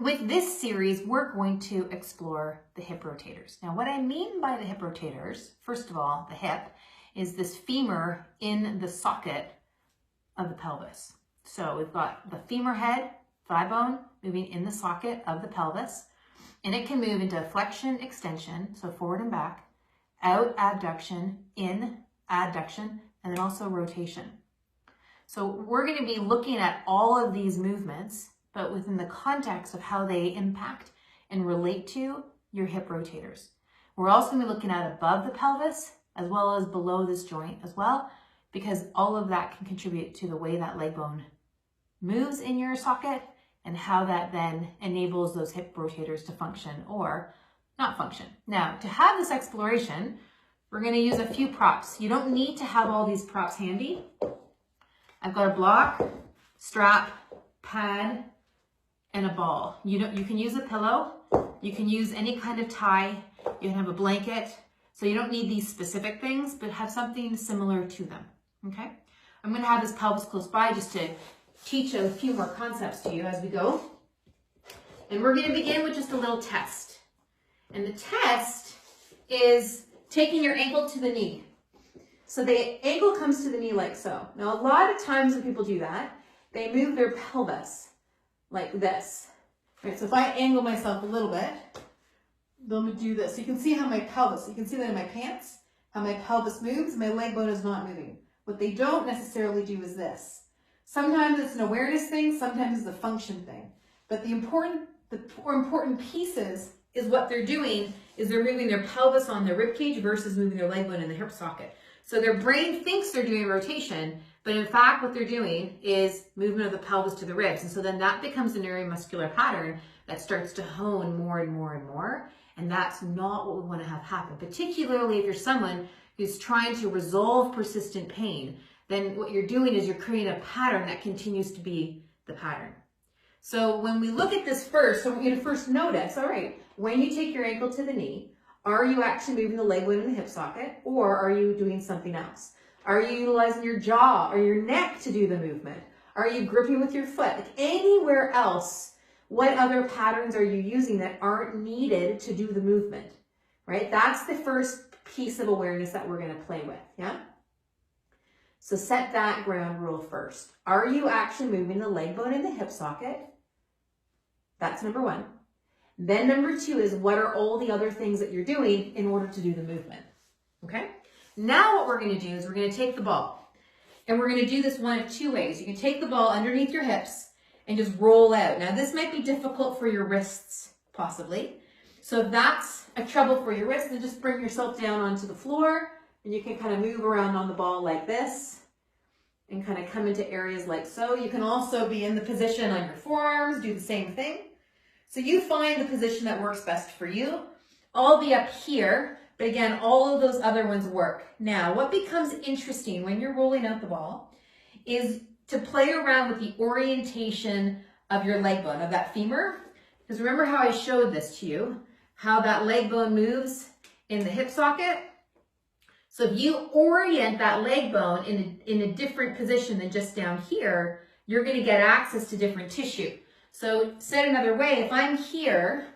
With this series, we're going to explore the hip rotators. Now, what I mean by the hip rotators, first of all, the hip is this femur in the socket of the pelvis. So we've got the femur head, thigh bone, moving in the socket of the pelvis, and it can move into flexion, extension, so forward and back, out, abduction, in, adduction, and then also rotation. So we're going to be looking at all of these movements, but within the context of how they impact and relate to your hip rotators. We're also going to be looking at above the pelvis as well as below this joint as well, because all of that can contribute to the way that leg bone moves in your socket and how that then enables those hip rotators to function or not function. Now, to have this exploration, we're going to use a few props. You don't need to have all these props handy. I've got a block, strap, pad, and a ball. You can use a pillow, you can use any kind of tie, you can have a blanket, so you don't need these specific things, but have something similar to them, okay? I'm gonna have this pelvis close by just to teach a few more concepts to you as we go. And we're gonna begin with just a little test. And the test is taking your ankle to the knee. So the ankle comes to the knee like so. Now, a lot of times when people do that, they move their pelvis like this. Right, so if I angle myself a little bit, then we do this. So you can see how my pelvis, you can see that in my pants, how my pelvis moves, my leg bone is not moving. What they don't necessarily do is this. Sometimes it's an awareness thing, sometimes it's a function thing. But the more important pieces is what they're doing is they're moving their pelvis on their rib cage versus moving their leg bone in the hip socket. So their brain thinks they're doing rotation, but in fact, what they're doing is movement of the pelvis to the ribs. And so then that becomes a neuromuscular pattern that starts to hone more and more and more. And that's not what we want to have happen, particularly if you're someone who's trying to resolve persistent pain. Then what you're doing is you're creating a pattern that continues to be the pattern. So when we look at this first, I want you to first notice, all right, when you take your ankle to the knee, are you actually moving the leg bone in the hip socket, or are you doing something else? Are you utilizing your jaw or your neck to do the movement? Are you gripping with your foot? Like anywhere else, what other patterns are you using that aren't needed to do the movement, right? That's the first piece of awareness that we're going to play with, yeah? So set that ground rule first. Are you actually moving the leg bone in the hip socket? That's number one. Then number two is what are all the other things that you're doing in order to do the movement, okay? Now what we're going to do is we're going to take the ball, and we're going to do this one of two ways. You can take the ball underneath your hips and just roll out. Now this might be difficult for your wrists, possibly. So if that's a trouble for your wrists, then just bring yourself down onto the floor, and you can kind of move around on the ball like this and kind of come into areas like so. You can also be in the position on your forearms, do the same thing. So you find the position that works best for you. I'll be up here, but again, all of those other ones work. Now, what becomes interesting when you're rolling out the ball is to play around with the orientation of your leg bone, of that femur. Because remember how I showed this to you, how that leg bone moves in the hip socket? So if you orient that leg bone in a different position than just down here, you're going to get access to different tissue. So said another way, if I'm here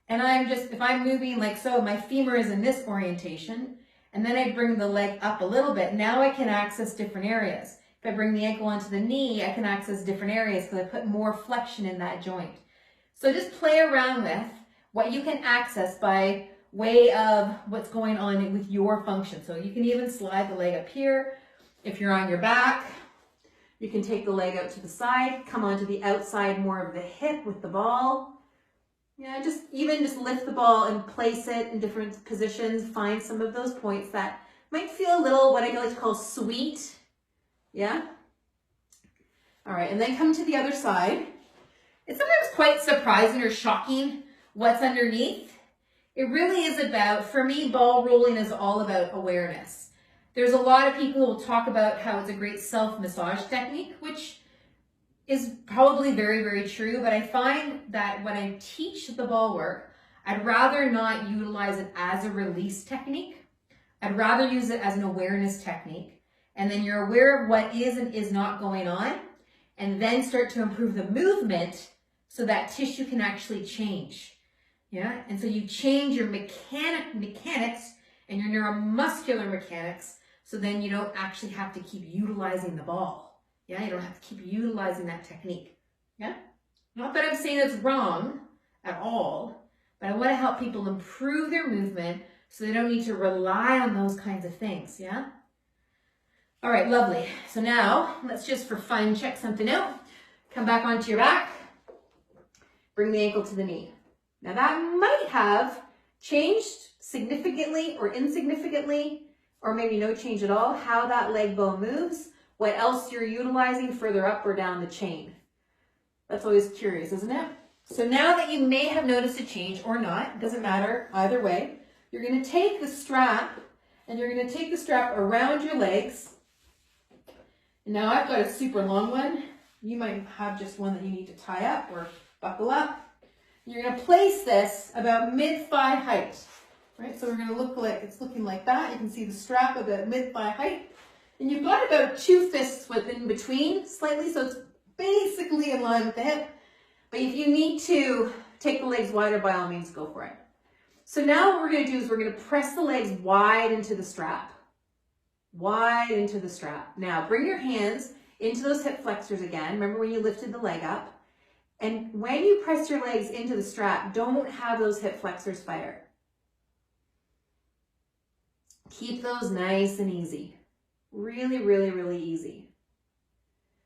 and if I'm moving like so, my femur is in this orientation, and then I bring the leg up a little bit, now I can access different areas. If I bring the ankle onto the knee, I can access different areas because I put more flexion in that joint. So just play around with what you can access by way of what's going on with your function. So you can even slide the leg up here. If you're on your back, you can take the leg out to the side, come onto the outside more of the hip with the ball. Yeah, just lift the ball and place it in different positions. Find some of those points that might feel a little, what I like to call sweet. Yeah? All right, and then come to the other side. It's sometimes quite surprising or shocking what's underneath. It really is about, for me, ball rolling is all about awareness. There's a lot of people who will talk about how it's a great self-massage technique, which is probably very, very true, but I find that when I teach the ball work, I'd rather not utilize it as a release technique. I'd rather use it as an awareness technique. And then you're aware of what is and is not going on, and then start to improve the movement so that tissue can actually change. Yeah, and so you change your mechanics and your neuromuscular mechanics, so then you don't actually have to keep utilizing the ball. Yeah, you don't have to keep utilizing that technique. Yeah, not that I'm saying it's wrong at all, but I want to help people improve their movement so they don't need to rely on those kinds of things. Yeah. All right, lovely. So now let's just for fun check something out. Come back onto your back. Bring the ankle to the knee. Now that might have changed significantly or insignificantly, or maybe no change at all, how that leg bone moves, what else you're utilizing further up or down the chain. That's always curious, isn't it? So now that you may have noticed a change or not, doesn't matter either way, you're going to take the strap and you're going to take the strap around your legs. And now I've got a super long one. You might have just one that you need to tie up or buckle up. You're going to place this about mid-thigh height, right? So we're going to look like it's looking like that. You can see the strap about mid-thigh height. And you've got about 2 fists width in between slightly, so it's basically in line with the hip. But if you need to take the legs wider, by all means, go for it. So now what we're going to do is we're going to press the legs wide into the strap. Wide into the strap. Now bring your hands into those hip flexors again. Remember when you lifted the leg up? And when you press your legs into the strap, don't have those hip flexors fire. Keep those nice and easy. Really, really, really easy.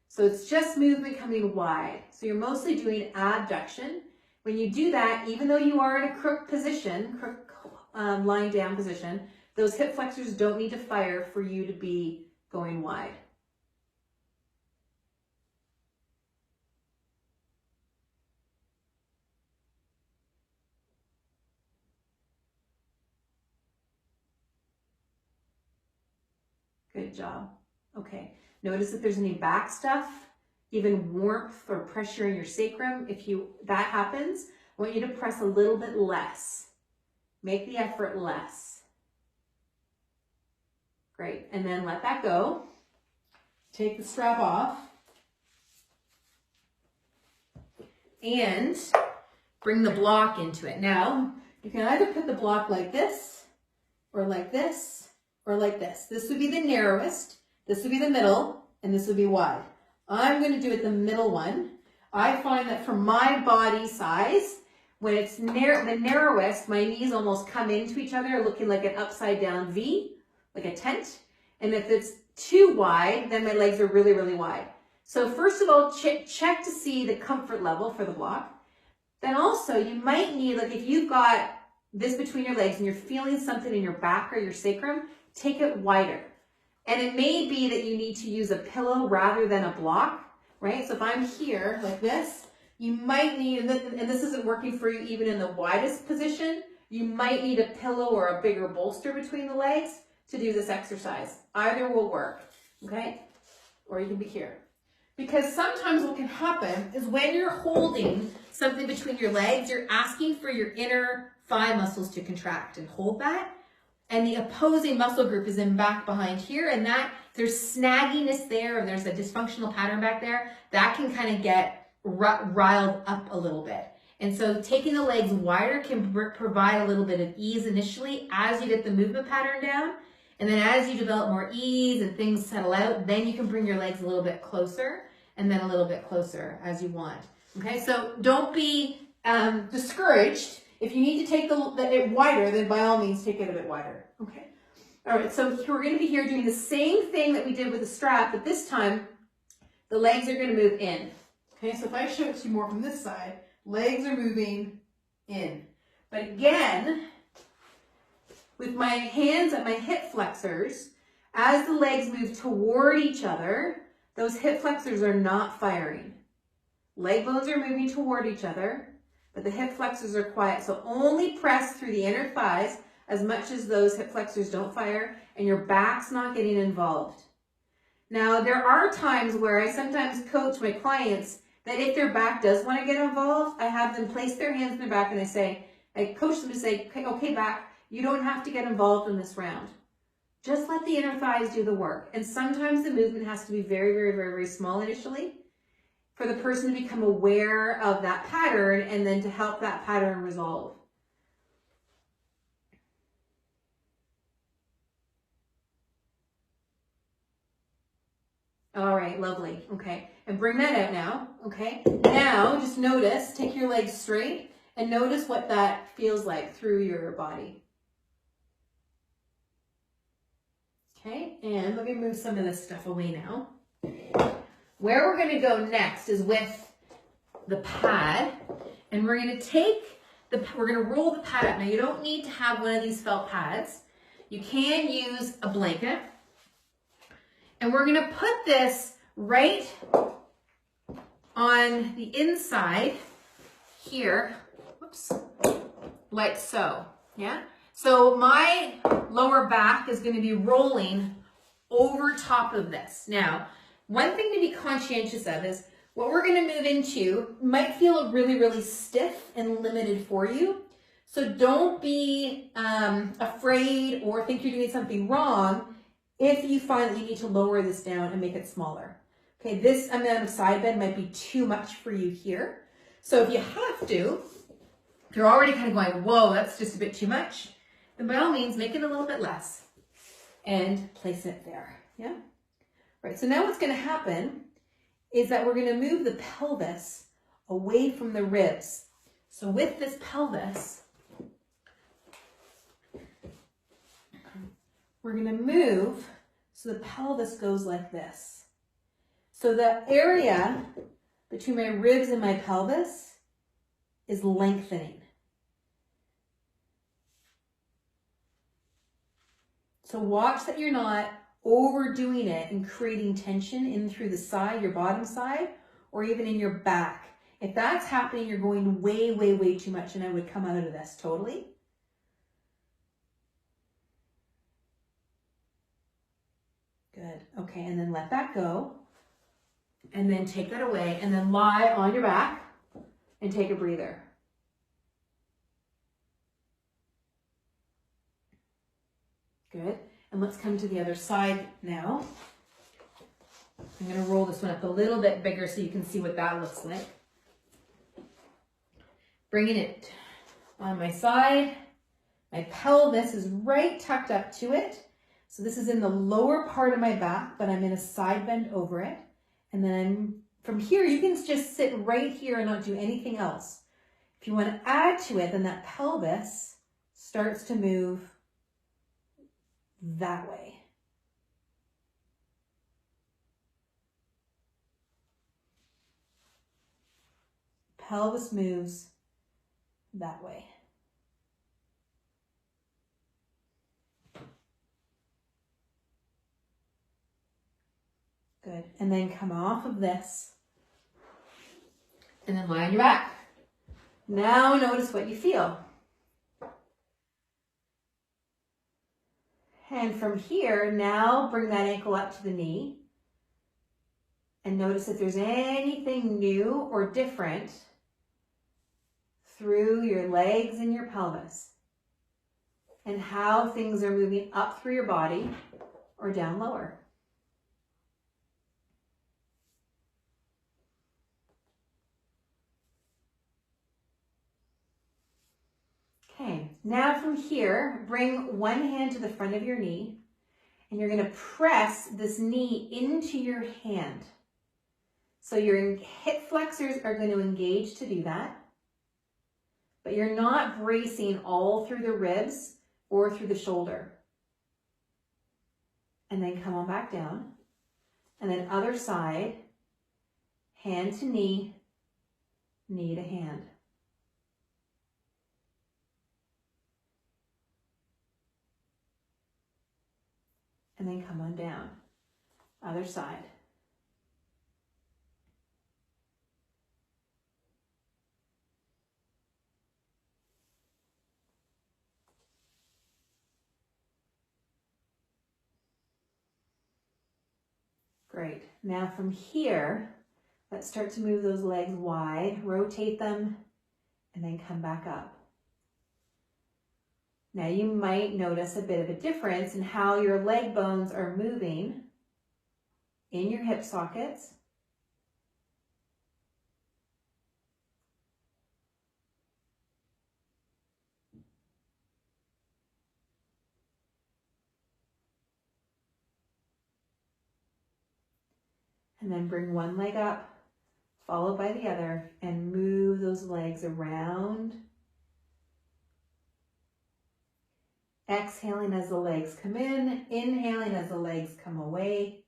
So it's just movement coming wide. So you're mostly doing abduction. When you do that, even though you are in a crook position, lying down position, those hip flexors don't need to fire for you to be going wide. Good job. Okay. Notice if there's any back stuff, even warmth or pressure in your sacrum. If that happens, I want you to press a little bit less. Make the effort less. Great. And then let that go. Take the strap off. And bring the block into it. Now, you can either put the block like this, or like this, or like this. This would be the narrowest, this would be the middle, and this would be wide. I'm going to do it the middle one. I find that for my body size, when it's the narrowest, my knees almost come into each other, looking like an upside down V, like a tent. And if it's too wide, then my legs are really, really wide. So first of all, check to see the comfort level for the block. Then also, you might need, like if you've got this between your legs and you're feeling something in your back or your sacrum, take it wider. And it may be that you need to use a pillow rather than a block, right? So if I'm here like this, you might need, and this isn't working for you even in the widest position, you might need a pillow or a bigger bolster between the legs to do this exercise. Either will work, okay? Or you can be here. Because sometimes what can happen is when you're holding something between your legs, you're asking for your inner thigh muscles to contract and hold that. And the opposing muscle group is in back behind here, and that there's snagginess there, and there's a dysfunctional pattern back there, that can kind of get riled up a little bit. And so taking the legs wider can provide a little bit of ease initially as you get the movement pattern down. And then as you develop more ease and things settle out, then you can bring your legs a little bit closer and then a little bit closer as you want. Okay, so don't be discouraged. If you need to take it wider, then by all means take it a bit wider. Okay. All right, so we're going to be here doing the same thing that we did with the strap, but this time the legs are going to move in. Okay, so if I show it to you more from this side, legs are moving in. But again, with my hands at my hip flexors, as the legs move toward each other, those hip flexors are not firing. Leg bones are moving toward each other, but the hip flexors are quiet. So only press through the inner thighs as much as those hip flexors don't fire and your back's not getting involved. Now, there are times where I sometimes coach my clients that if their back does want to get involved, I have them place their hands in their back and I coach them to say, okay, back, you don't have to get involved in this round. Just let the inner thighs do the work. And sometimes the movement has to be very, very, very, very small initially. for the person to become aware of that pattern and then to help that pattern resolve. All right, lovely. Okay, and bring that out now. Okay, now just notice, take your legs straight and notice what that feels like through your body. Okay, and let me move some of this stuff away now. Where we're going to go next is with the pad, and we're going to roll the pad up. Now you don't need to have one of these felt pads. You can use a blanket. And we're going to put this right on the inside here, whoops, like so, yeah? So my lower back is going to be rolling over top of this. Now, one thing to be conscientious of is what we're going to move into might feel really, really stiff and limited for you. So don't be afraid or think you're doing something wrong if you find that you need to lower this down and make it smaller. Okay, this amount of side bend might be too much for you here. So if you have to, if you're already kind of going, whoa, that's just a bit too much, then by all means, make it a little bit less and place it there, yeah? Right, so now what's gonna happen is that we're gonna move the pelvis away from the ribs. So with this pelvis, we're going to move so the pelvis goes like this. So the area between my ribs and my pelvis is lengthening. So watch that you're not overdoing it and creating tension in through the side, your bottom side, or even in your back. If that's happening, you're going way, way, way too much, and I would come out of this totally. Good. Okay, and then let that go. And then take that away and then lie on your back and take a breather. Good. And let's come to the other side now. I'm going to roll this one up a little bit bigger so you can see what that looks like. Bringing it on my side. My pelvis is right tucked up to it. So this is in the lower part of my back, but I'm in a side bend over it. And then from here, you can just sit right here and not do anything else. If you want to add to it, then that pelvis starts to move that way. Pelvis moves that way. Good. And then come off of this and then lie on your back. Now notice what you feel. And from here, now bring that ankle up to the knee and notice if there's anything new or different through your legs and your pelvis and how things are moving up through your body or down lower. Okay, now from here, bring one hand to the front of your knee, and you're going to press this knee into your hand. So your hip flexors are going to engage to do that, but you're not bracing all through the ribs or through the shoulder. And then come on back down, and then other side, hand to knee, knee to hand. And then come on down. Other side. Great. Now from here, let's start to move those legs wide, rotate them, and then come back up. Now you might notice a bit of a difference in how your leg bones are moving in your hip sockets And then bring one leg up, followed by the other, and move those legs around. Exhaling as the legs come in, inhaling as the legs come away.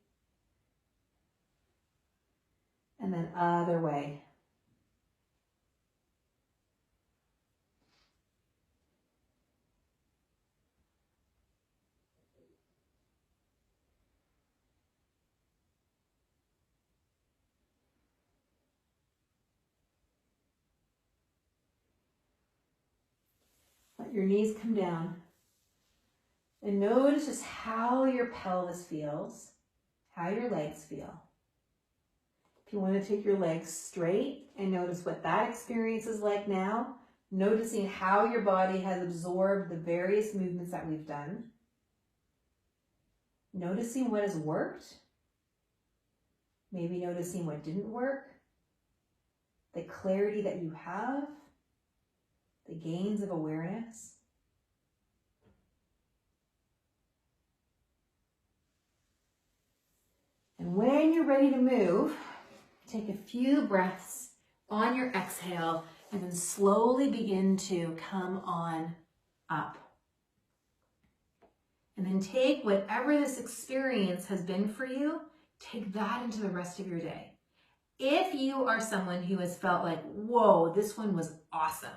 And then other way. Let your knees come down. And notice just how your pelvis feels, how your legs feel. If you want to take your legs straight and notice what that experience is like now, noticing how your body has absorbed the various movements that we've done. Noticing what has worked. Maybe noticing what didn't work. The clarity that you have. The gains of awareness. And when you're ready to move, take a few breaths on your exhale and then slowly begin to come on up. And then take whatever this experience has been for you, take that into the rest of your day. If you are someone who has felt like, whoa, this one was awesome,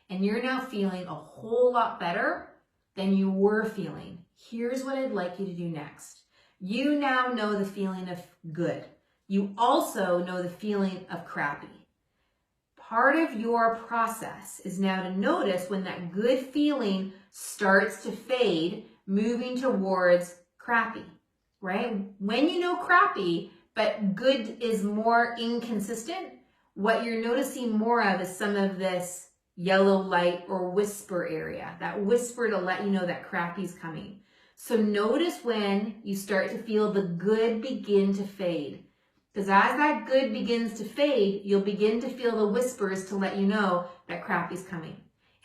and you're now feeling a whole lot better than you were feeling, here's what I'd like you to do next. You now know the feeling of good. You also know the feeling of crappy. Part of your process is now to notice when that good feeling starts to fade, moving towards crappy, right? When you know crappy, but good is more inconsistent, what you're noticing more of is some of this yellow light or whisper area, that whisper to let you know that crappy's coming. So notice when you start to feel the good begin to fade. Because as that good begins to fade, you'll begin to feel the whispers to let you know that crappy's coming.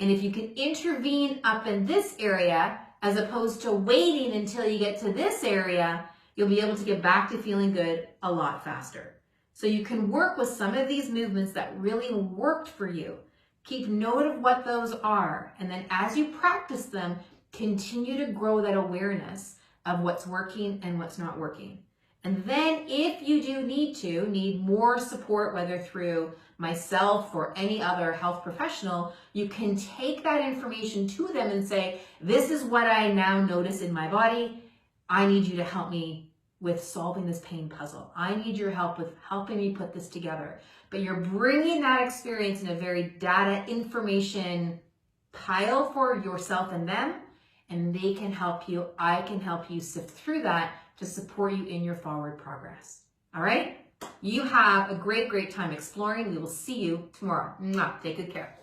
And if you can intervene up in this area, as opposed to waiting until you get to this area, you'll be able to get back to feeling good a lot faster. So you can work with some of these movements that really worked for you. Keep note of what those are. And then as you practice them, continue to grow that awareness of what's working and what's not working. And then if you do need more support, whether through myself or any other health professional, you can take that information to them and say, this is what I now notice in my body. I need you to help me with solving this pain puzzle. I need your help with helping me put this together. But you're bringing that experience in a very data information pile for yourself and them, and they can help you. I can help you sift through that to support you in your forward progress. All right? You have a great, great time exploring. We will see you tomorrow. Mwah. Take good care.